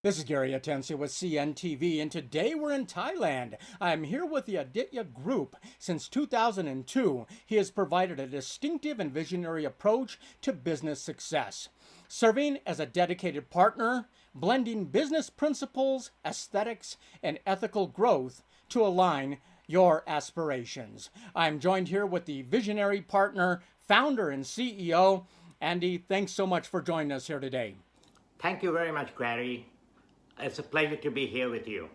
This is Gary Atencio with CNTV, and today we're in Thailand. I'm here with the Aditya Group. Since 2002, he has provided a distinctive and visionary approach to business success, serving as a dedicated partner, blending business principles, aesthetics, and ethical growth to align your aspirations. I'm joined here with the visionary partner, founder, and CEO. Andy, thanks so much for joining us here today. Thank you very much, Gary. It's a pleasure to be here with you.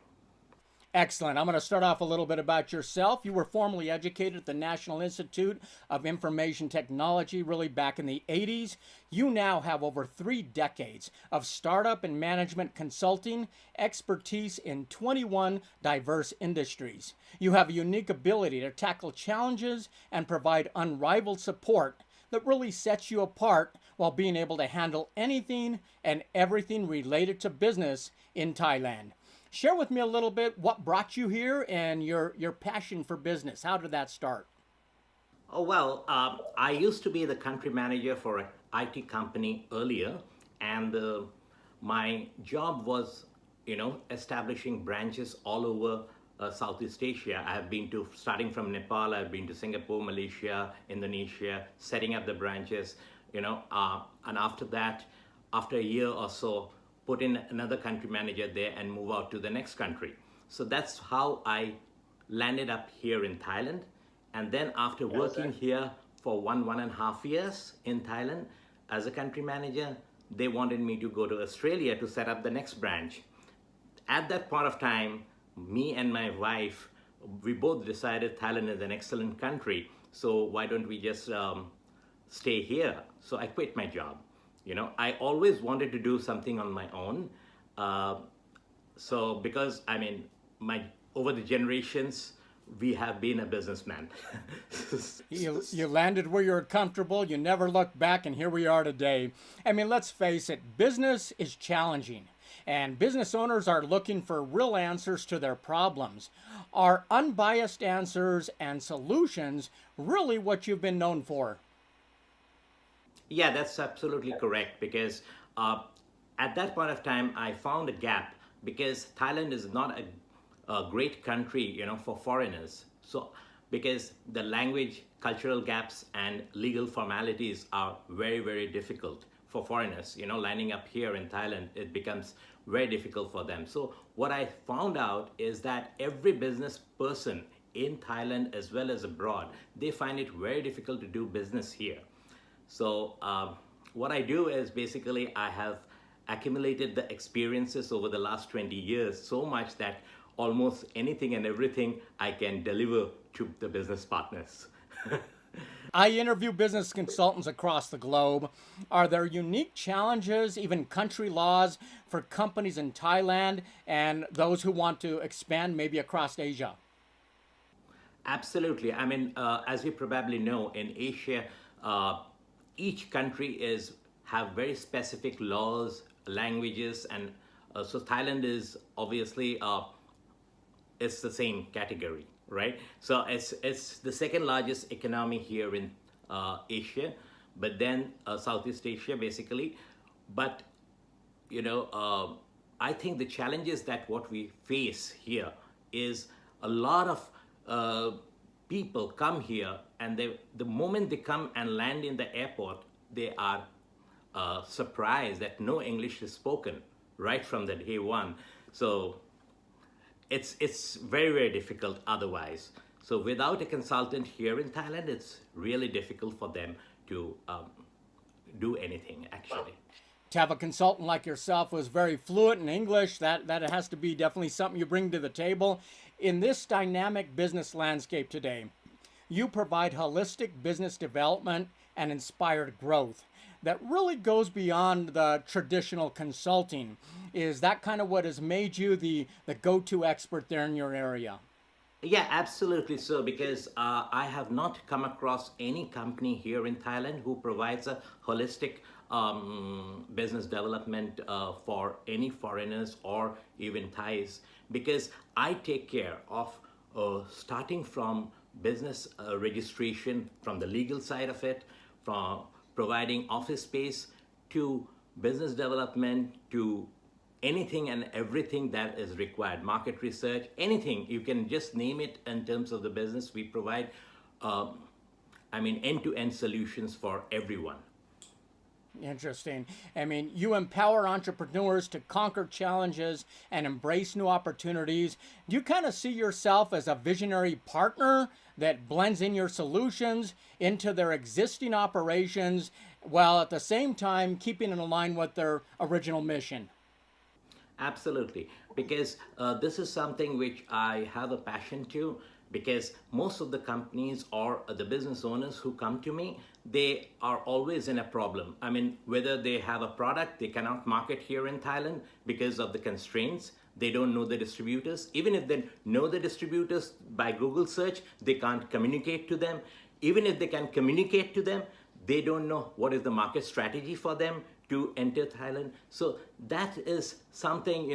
Excellent. I'm going to start off a little bit about yourself. You were formally educated at the National Institute of Information Technology, really back in the 80s. You now have over 3 decades of startup and management consulting expertise in 21 diverse industries. You have a unique ability to tackle challenges and provide unrivaled support that really sets you apart while being able to handle anything and everything related to business in Thailand. Share with me a little bit what brought you here and your passion for business. How did that start? I used to be the country manager for an IT company earlier, and my job was, establishing branches all over Southeast Asia. I have been to, starting from Nepal, I've been to Singapore, Malaysia, Indonesia, setting up the branches, and after that, after a year or so, put in another country manager there and move out to the next country. So that's how I landed up here in Thailand. And then after working here for 1.5 years in Thailand as a country manager, they wanted me to go to Australia to set up the next branch. At that point of time, me and my wife, we both decided Thailand is an excellent country. So why don't we just stay here? So I quit my job. I always wanted to do something on my own. Because over the generations, we have been a businessman. You landed where you're comfortable, you never looked back, and here we are today. Let's face it, business is challenging, and business owners are looking for real answers to their problems. Are unbiased answers and solutions really what you've been known for? Yeah, that's absolutely correct, because at that point of time, I found a gap because Thailand is not a great country, for foreigners. So because the language, cultural gaps, and legal formalities are very, very difficult for foreigners, lining up here in Thailand, it becomes very difficult for them. So what I found out is that every business person in Thailand as well as abroad, they find it very difficult to do business here. So what I do is basically I have accumulated the experiences over the last 20 years so much that almost anything and everything I can deliver to the business partners. I interview business consultants across the globe. Are there unique challenges, even country laws, for companies in Thailand and those who want to expand maybe across Asia? Absolutely. As you probably know, in Asia, each country have very specific laws, languages, and so Thailand is obviously it's the same category, right? So it's the second largest economy here in Asia, but then Southeast Asia basically. But I think the challenges that what we face here is a lot of people come here, and the moment they come and land in the airport, they are surprised that no English is spoken right from the day one. So it's very, very difficult otherwise. So without a consultant here in Thailand, it's really difficult for them to do anything, actually. To have a consultant like yourself who's very fluent in English, that has to be definitely something you bring to the table. In this dynamic business landscape today, you provide holistic business development and inspired growth that really goes beyond the traditional consulting. Is that kind of what has made you the go-to expert there in your area? Yeah, absolutely so, because I have not come across any company here in Thailand who provides a holistic business development for any foreigners or even Thais, because I take care of starting from business registration, from the legal side of it, from providing office space, to business development, to anything and everything that is required, market research, anything, you can just name it in terms of the business. We provide, end-to-end solutions for everyone. Interesting. I mean, you empower entrepreneurs to conquer challenges and embrace new opportunities. Do you kind of see yourself as a visionary partner that blends in your solutions into their existing operations while at the same time keeping in line with their original mission? Absolutely, because this is something which I have a passion to. Because most of the companies or the business owners who come to me, they are always in a problem. I mean, whether they have a product they cannot market here in Thailand because of the constraints, they don't know the distributors. Even if they know the distributors by Google search, they can't communicate to them. Even if they can communicate to them, they don't know what is the market strategy for them to enter Thailand. So that is something,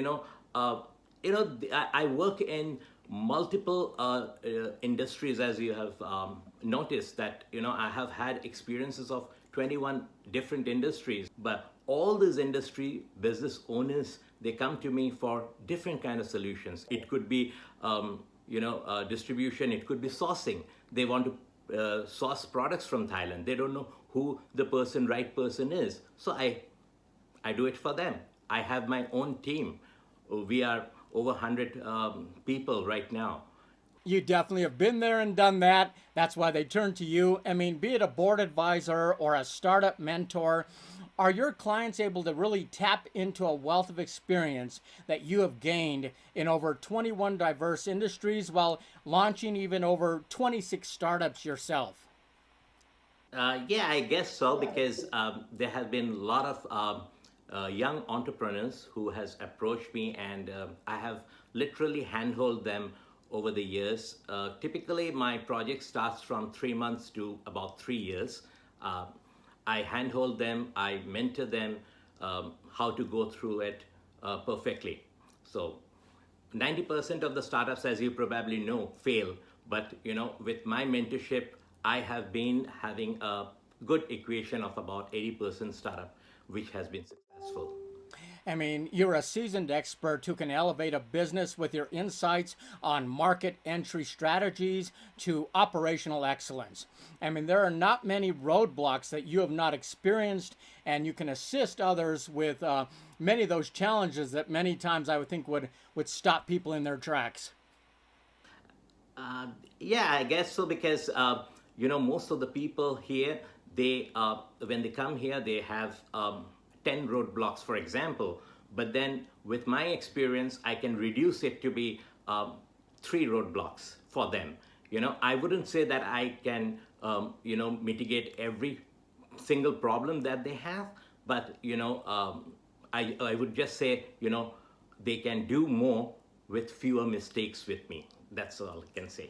I work in multiple industries, as you have noticed that, I have had experiences of 21 different industries, but all these industry business owners, they come to me for different kind of solutions. It could be, distribution, it could be sourcing. They want to source products from Thailand. They don't know who the right person is. So I do it for them. I have my own team. We are over 100 people right now. You definitely have been there and done that. That's why they turn to you. I mean, be it a board advisor or a startup mentor, are your clients able to really tap into a wealth of experience that you have gained in over 21 diverse industries while launching even over 26 startups yourself? Yeah, I guess so, because there have been a lot of young entrepreneurs who has approached me, and I have literally handhold them over the years. Typically, my project starts from 3 months to about 3 years. I handhold them, I mentor them how to go through it perfectly. So 90% of the startups, as you probably know, fail. But with my mentorship, I have been having a good equation of about 80% startup, which has been successful. I mean, you're a seasoned expert who can elevate a business with your insights on market entry strategies to operational excellence. I mean, there are not many roadblocks that you have not experienced, and you can assist others with many of those challenges that many times I would think would stop people in their tracks. Yeah, I guess so, because most of the people here, they when they come here, they have 10 roadblocks, for example. But then with my experience, I can reduce it to be 3 roadblocks for them. I wouldn't say that I can mitigate every single problem that they have, but I would just say they can do more with fewer mistakes with me. That's all I can say.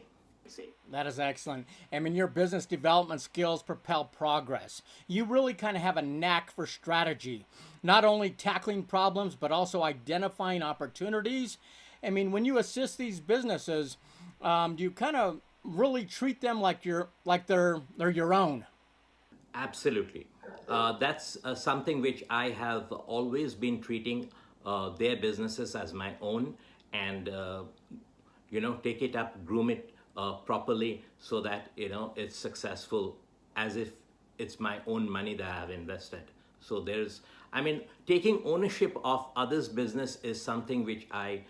That is excellent. I mean, your business development skills propel progress. You really kind of have a knack for strategy, not only tackling problems, but also identifying opportunities. I mean, when you assist these businesses, do you kind of really treat them like they're your own? Absolutely. That's something which I have always been treating their businesses as my own, and take it up, groom it properly, so that it's successful, as if it's my own money that I've invested. So taking ownership of others' business is something which I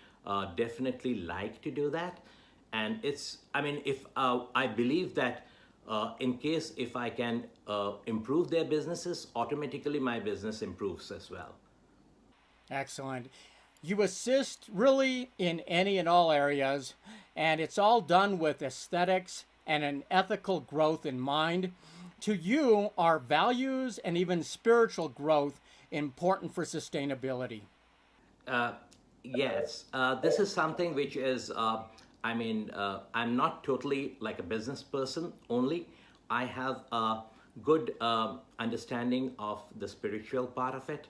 definitely like to do that. And if I believe that in case if I can improve their businesses, automatically my business improves as well. Excellent. You assist really in any and all areas, and it's all done with aesthetics and an ethical growth in mind. To you, are values and even spiritual growth important for sustainability? Yes, this is something which is, I'm not totally like a business person only. I have a good understanding of the spiritual part of it.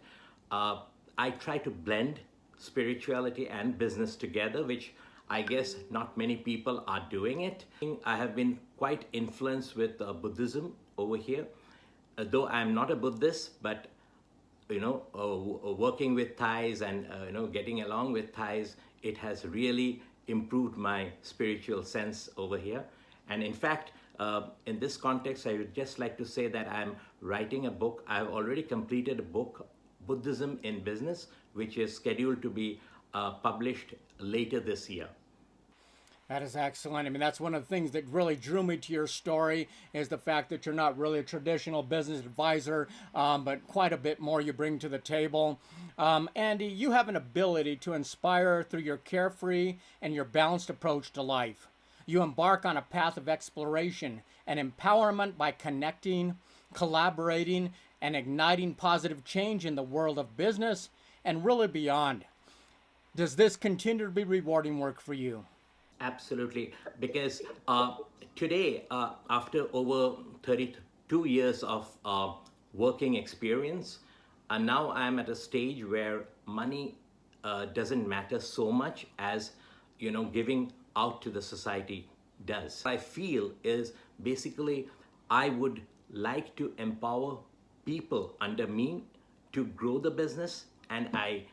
I try to blend spirituality and business together, which I guess not many people are doing it. I have been quite influenced with Buddhism over here. Though I'm not a Buddhist, but working with Thais and getting along with Thais, it has really improved my spiritual sense over here. And in fact, in this context, I would just like to say that I'm writing a book. I've already completed a book, Buddhism in Business, which is scheduled to be published later this year. That is excellent. I mean, that's one of the things that really drew me to your story is the fact that you're not really a traditional business advisor, but quite a bit more you bring to the table. Andy, you have an ability to inspire through your carefree and your balanced approach to life. You embark on a path of exploration and empowerment by connecting, collaborating, and igniting positive change in the world of business and really beyond. Does this continue to be rewarding work for you? Absolutely, because today, after over 32 years of working experience, now I'm at a stage where money doesn't matter so much as giving out to the society does. What I feel is basically I would like to empower people under me to grow the business, and I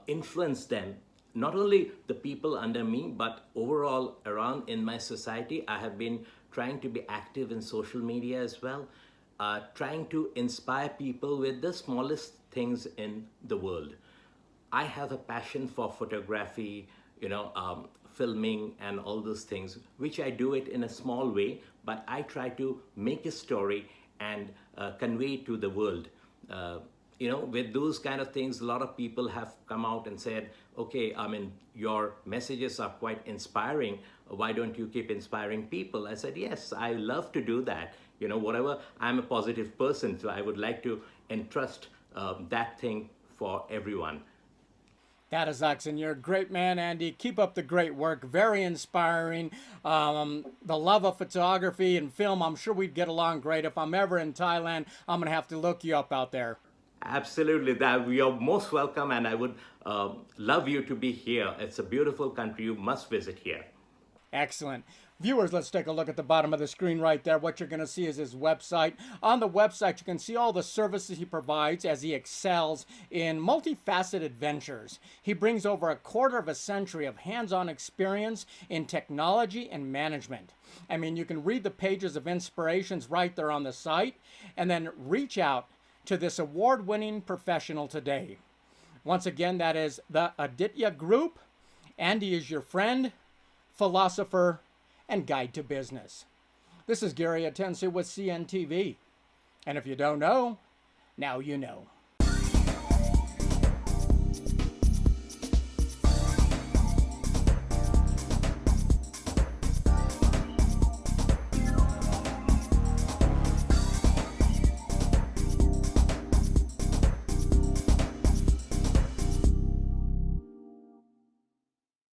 influence them, not only the people under me, but overall around in my society. I have been trying to be active in social media as well, trying to inspire people with the smallest things in the world. I have a passion for photography, filming and all those things, which I do it in a small way, but I try to make a story and convey it to the world. With those kind of things, a lot of people have come out and said, okay, I mean, your messages are quite inspiring. Why don't you keep inspiring people? I said, yes, I love to do that. Whatever, I'm a positive person, so I would like to entrust that thing for everyone. That is excellent. You're a great man, Andy. Keep up the great work. Very inspiring. The love of photography and film, I'm sure we'd get along great. If I'm ever in Thailand, I'm going to have to look you up out there. Absolutely, that you're most welcome, and I would love you to be here. It's a beautiful country. You must visit here. Excellent. Viewers, let's take a look at the bottom of the screen right there. What you're going to see is his website. On the website, you can see all the services he provides as he excels in multifaceted ventures. He brings over a quarter of a century of hands-on experience in technology and management. I mean, you can read the pages of inspirations right there on the site, and then reach out to this award-winning professional today. Once again, that is the Aditya Group. Andy is your friend, philosopher, and guide to business. This is Gary Atensu with CNTV. And if you don't know, now you know.